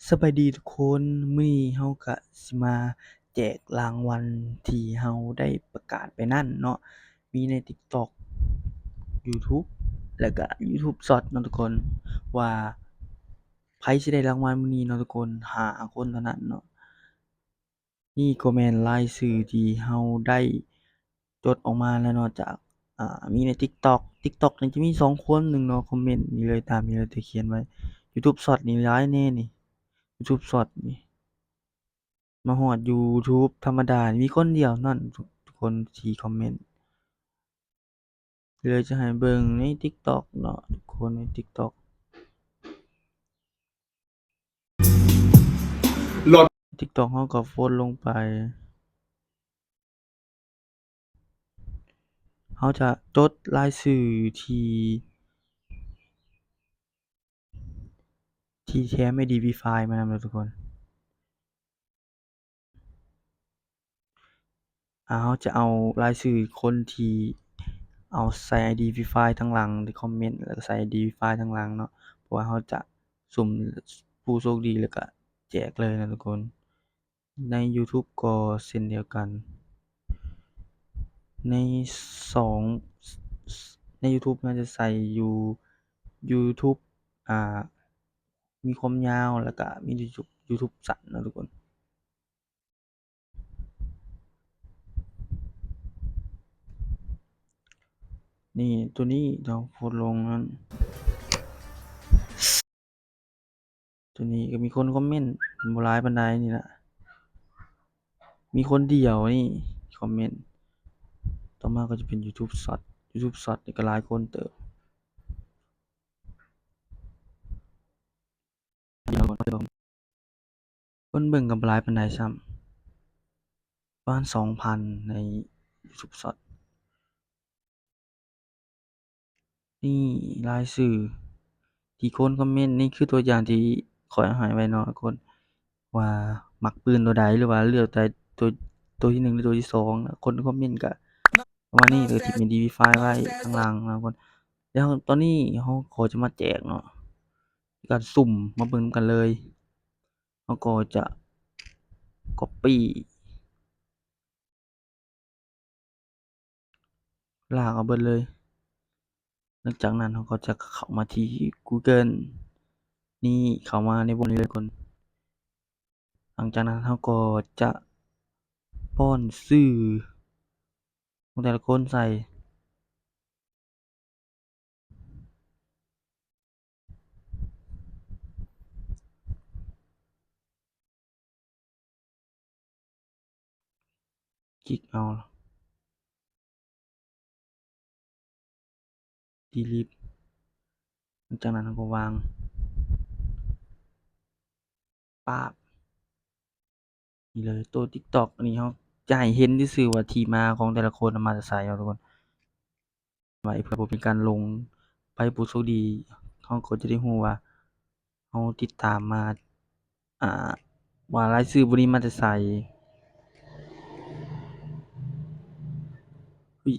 สบายดีทุกคนมื้อนี้เราก็สิมาแจกรางวัลที่เราได้ประกาศไปนั้นเนาะมีใน TikTok ยูทูบแล้วก็ YouTube Shorts เนาะทุกคนว่าไผสิได้รางวัลมื้อนี้เนาะทุกคน5คนเท่านั้นเนาะนี่ก็แม่นรายชื่อที่เราได้จดออกมาแล้วเนาะจากมีใน TikTok นี่จะมี2คนหนึ่งเนาะคอมเมนต์นี่เลยตามนี้เลยที่เขียนไว้ YouTube Shorts นี่หลายแน่นี่ YouTube Shorts นี่ มาฮอดยูทูบธรรมดานี่มีคนเดียวเท่านั้นทุกคนที่คอมเมนต์เลยจะให้เบิ่งใน TikTok เนาะทุกคนใน TikTok โหลด TikTok เราก็โพสต์ลงไปเราจะจดรายชื่อที่แถม ID Free Fire มานำเนาะทุกคนเราจะเอารายชื่อคนที่เอาใส่ ID Free Fire ทั้งหลังในคอมเมนต์แล้วก็ใส่ ID Free Fire ทั้งหลังเนาะเพราะว่าเราจะสุ่มผู้โชคดีแล้วก็แจกเลยนะทุกคนในยูทูบก็เช่นเดียวกัน ในสองในยูทูบน่าจะใส่อยู่ยูทูบอ่ามีความยาวแล้วก็มียูทูบสั้นเนาะทุกคนนี่ตัวนี้เราโพสต์ลงนั้นตัวนี้ก็มีคนคอมเมนต์บ่หลายปานใดนี่ล่ะมีคนเดียวนี่คอมเมนต์ต่อมาก็จะเป็นยูทูบช็อตนี่ก็หลายคนเติบคนเบิ่งก็บ่หลายปานใดซ้ำประมาณ 2,000 ในยูทูบช็อตนี่รายชื่อที่คนคอมเมนต์นี่คือตัวอย่างที่ข้อยให้ไว้เนาะทุกคน ว่ามักปืนตัวใดหรือว่าเลือกแต่ตัวที่1หรือตัวที่2นะคนคอมเมนต์ก็ประมาณนี้แล้วก็ที่เป็น DV5 ไว้ข้างล่างนะทุกคนแล้วตอนนี้เราก็จะมาแจกเนาะการสุ่มมาเบิ่งนำกันเลยเราก็จะ copy ลากเอาเบิดเลยหลังจากนั้นเราก็จะเข้ามาที่กูเกิลนี่เข้ามาในวงนี้เลยทุกคนหลังจากนั้นเราก็จะป้อนชื่อของแต่ละคนใส่คลิกเอา delete หลังจากนั้นเราก็วางป๊าบ นี่เลยตัว TikTok อันนี้เราจะให้เห็นซื่อๆว่าที่มาของแต่ละคนน่ะมาจากไสเนาะทุกคนไว้เพื่อบ่เป็นการลงไปผู้โชคดีเราก็จะได้รู้ว่าเราติดตามมาอ่าว่ารายชื่อผู้นี้มาจากไสอุ๊ย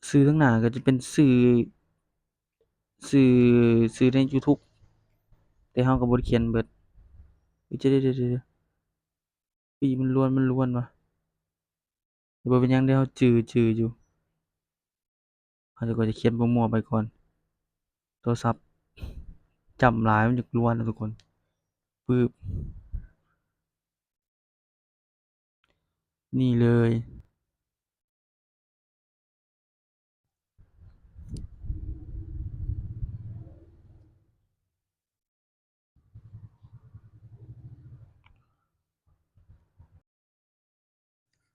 ชื่อข้างหน้าก็จะเป็นชื่อชื่อในยูทูบแต่เราก็บ่ได้เขียนเบิดอุ๊ยเดี๋ยวๆๆอุ๊ยมันล้วนว่ะแต่บ่เป็นหยังเดี๋ยวเราจื้ออยู่เราก็จะเขียนมั่วๆไปก่อนโทรศัพท์จำหลายมันจะล้วนนะทุกคนปึ๊บนี่เลย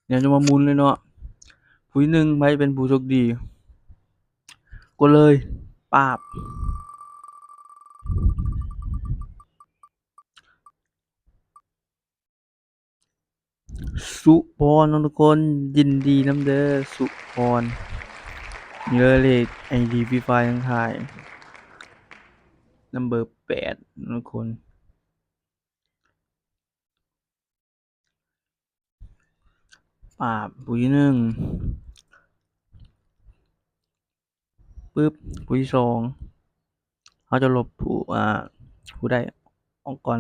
เดี๋ยวจะมาหมุนเลยเนาะ ผู้ที่หนึ่งไผเป็นผู้โชคดีกดเลยป๊าบสุพรเนาะทุกคนยินดีนำเด้อสุพรนี่เลยเลข ID Free Fire ข้างท้าย number 8เนาะทุกคน ผู้ที่1ปึ๊บผู้ที่2เขาจะลบผู้ใดออกก่อน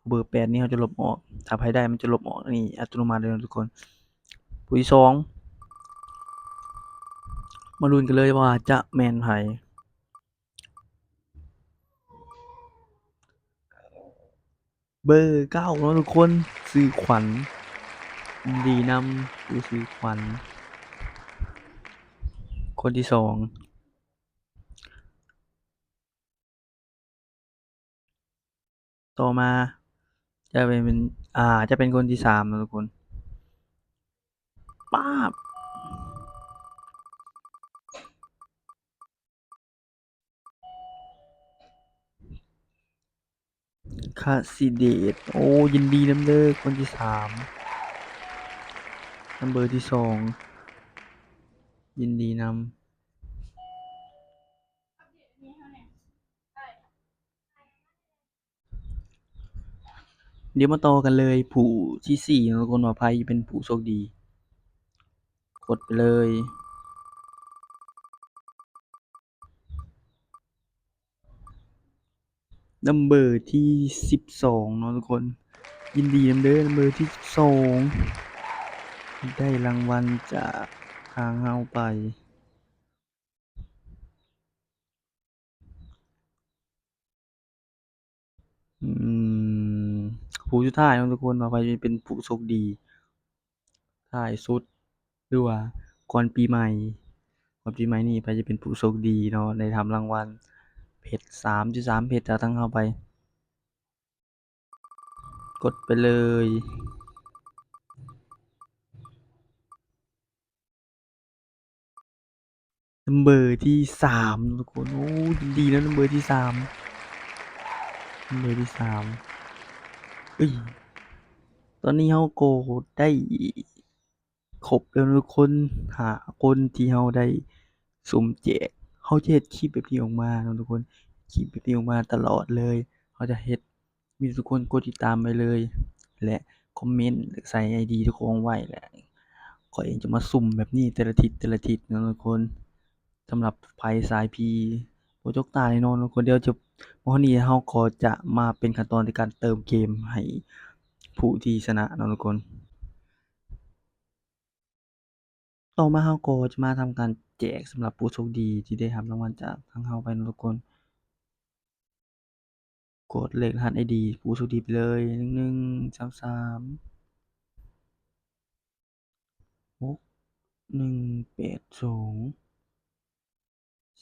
เบอร์8นี่เขาจะลบออกถ้าไผได้มันจะลบออกนี่อัตโนมัติเลยนะทุกคนผู้ที่2มาลุ้นกันเลยว่าจะแม่นไผเบอร์9เนาะทุกคนชื่อขวัญยินดีนำผู้ชื่อขวัญคนที่2ต่อมาจะเป็นจะเป็นคนที่3นะทุกคนป๊าบคาสิเดชโอ้ยินดีนำเด้อคนที่3นำเบอร์ที่2ยินดีนำเดี๋ยวมาต่อกันเลยผู้ที่4นะทุกคนว่าไผเป็นผู้โชคดีกดไปเลยนำเบอร์ที่12เนาะทุกคนยินดีนำเด้อนำเบอร์ที่12ได้รางวัลจากทางเราไปอืมผู้สุดท้ายเนาะทุกคนว่าไผเป็นผู้โชคดีท้ายสุดหรือว่าก่อนปีใหม่ก่อนปีใหม่นี้ไผจะเป็นผู้โชคดีเนาะได้รับรางวัลเพชร 3.3 เพชรจากทางเราไปกดไปเลยนำเบอร์ที่3ทุกคนโอ้ยินดีนะนำเบอร์ที่3นำเบอร์ที่3เฮ้ยตอนนี้เราก็ได้ครบแล้วทุกคน5คนที่เราได้สุ่มแจกเราจะเฮ็ดคลิปแบบนี้ออกมาเนาะทุกคนคลิปแบบนี้ออกมาตลอดเลยเราจะเฮ็ดมีทุกคนกดติดตามไว้เลยและคอมเมนต์ใส่ ID เจ้าของไว้และข้อยเองจะมาสุ่มแบบนี้แต่ละทิศเนาะทุกคนสำหรับไผสาย P บ่จกตาแน่นอนทุกคนเดี๋ยววันนี้เราก็จะมาเป็นขั้นตอนในการเติมเกมให้ผู้ที่ชนะเนาะทุกคน ต่อมาเราก็จะมาทำการแจกสำหรับผู้โชคดีที่ได้รับรางวัลจากทางเราไปเนาะทุกคนกดเลขรหัส ID ผู้โชคดีไปเลย11336182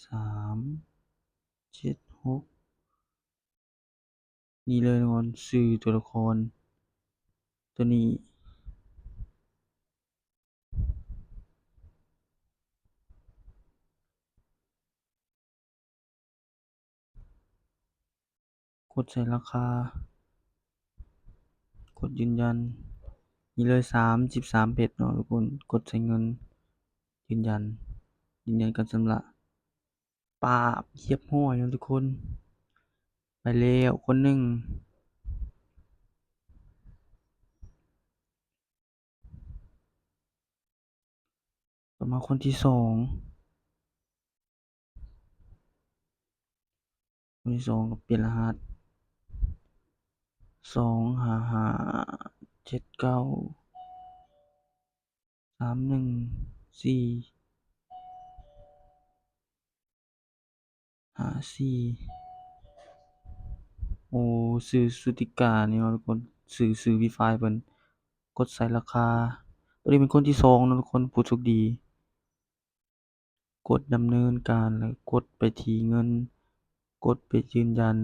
376นี่เลยทุกคนชื่อตัวละครตัวนี้กดใส่ราคากดยืนยันนี่เลย33เพชรเนาะทุกคนกดใส่เงินยืนยันการชำระป๊าบเรียบร้อยเนาะทุกคนไปแล้วคนหนึ่งต่อมาคนที่2ก็เปลี่ยนรหัส2579314314โอ้ชื่อสุติกานี่เนาะทุกคนชื่อ Free Fire เพิ่นกดใส่ราคาตัวนี้เป็นคนที่2เนาะทุกคนผู้โชคดีกดดำเนินการแล้วกดไปที่เงินกดไปยืนยัน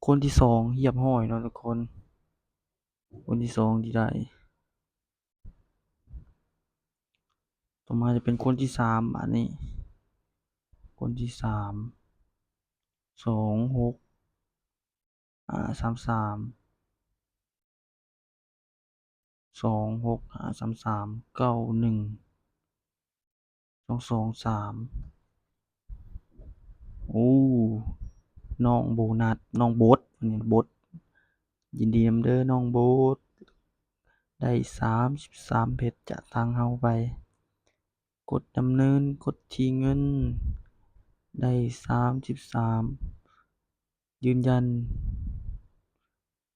คนที่2เรียบร้อยเนาะทุกคนคนที่2ที่ได้ต่อมาจะเป็นคนที่3บัดนี้คนที่3 26533261 223โอ้น้องโบนัสน้องโบ๊ทอันนี้โบ๊ทยินดีนำเด้อน้องโบ๊ท ได้33เพชรจากทางเราไปกดดำเนินกดที่เงินได้33ยืนยัน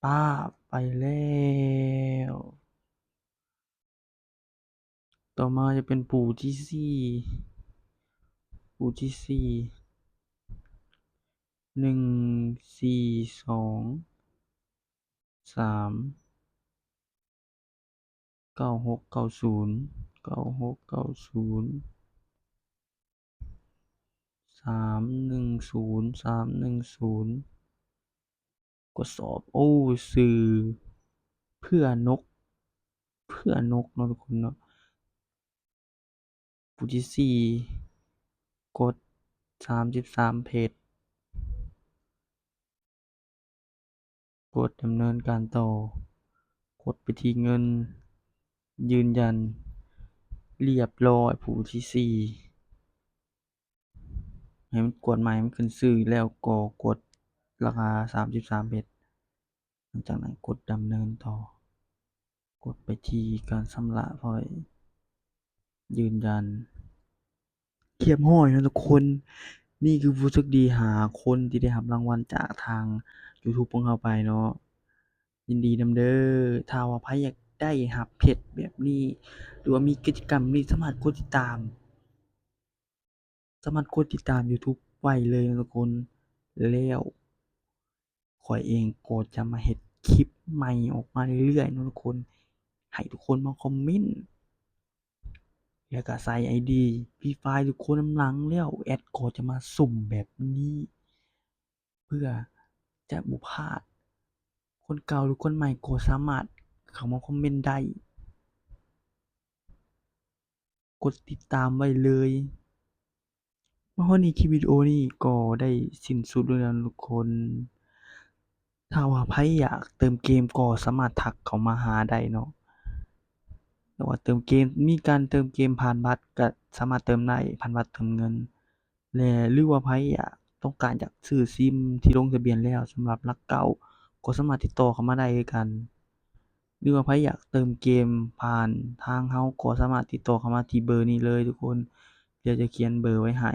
ป๊าบไปแล้วต่อมาจะเป็นปู่ที่สี่1 4 2 3 9690 กดสอบโอ้สื่อเพื่อนกเนาะทุกคนเนาะปู่ที่กด33เพจกดดำเนินการต่อกดไปที่เงินยืนยันเรียบร้อยผู้ที่ให้มันกดใหม่มันขึ้นชื่อแล้วก็กดราคา33เพชรหลังจากนั้นกดดำเนินต่อกดไปที่การชำระพอยต์ยืนยันเรียบร้อยนะทุกคนนี่คือผู้โชคดี5คนที่ได้รับรางวัลจากทางยูทูบของเราไปเนาะยินดีนำเด้อถ้าว่าไผอยากได้รับเพชรแบบนี้หรือว่ามีกิจกรรมนี้สามารถกดติดตามยูทูบไว้เลยนะทุกคนแล้วข้อยเองก็จะมาเฮ็ดคลิปใหม่ออกมาเรื่อยๆเนาะทุกคนให้ทุกคนมาคอมเมนต์แล้วก็ใส่ ID Free Fire ทุกคนนำหลังแล้วแอดก็จะมาสุ่มแบบนี้เพื่อจะบ่พลาดคนเก่าหรือคนใหม่ก็สามารถเข้ามาคอมเมนต์ได้กดติดตามไว้เลยมาฮอดนี้คลิปวิดีโอนี้ก็ได้สิ้นสุดลงแล้วนะทุกคนถ้าว่าไผอยากเติมเกมก็สามารถทักเข้ามาหาได้เนาะ แต่ว่าเติมเกมมีการเติมเกมผ่านบัตรก็สามารถเติมได้ผ่านบัตรเติมเงินและหรือว่าไผต้องการอยากซื้อซิมที่ลงทะเบียนแล้วสำหรับรักเก่าก็สามารถติดต่อเข้ามาได้คือกันหรือว่าไผอยากเติมเกมผ่านทางเราก็สามารถติดต่อเข้ามาที่เบอร์นี้เลยทุกคนเดี๋ยวจะเขียนเบอร์ไว้ให้